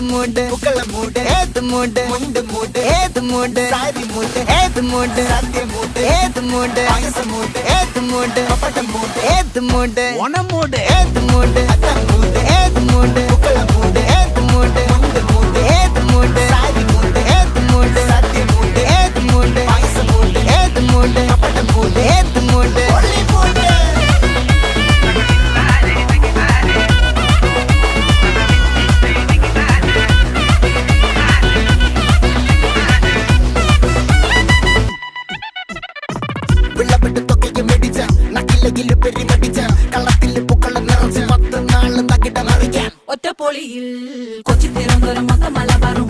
മൂട് പൂക്കള മൂട് ഏത് മൂട് മുണ്ട് മൂട് ഏത് മൂട് സാരി മൂട് ഏത് മൂട് സദ്യ മൂട് ഏത് മൂട് പായസ മൂട് ഏത് മൂട് പപ്പടം മൂട് ഏത് മൂട് ഓണം മൂട് ഏത് മൂട് അത്തം മൂട് ഏത് മൂട് പൂക്കള മൂട് ഏത് മൂട് മുണ്ട് മൂട് ഏത് മൂട് സാരി മൂട് ഏത് മൂട് സദ്യ മൂട് ഏത് മൂട് പായസ മൂട് ഏത് മൂട് പപ്പടം മൂട് ഏത് മൂട് ഒള്ളി മൂട് ഒറ്റപ്പൊളിയിൽ കൊച്ചി തിരുവനന്തപുരം മൊത്തം മലബാറും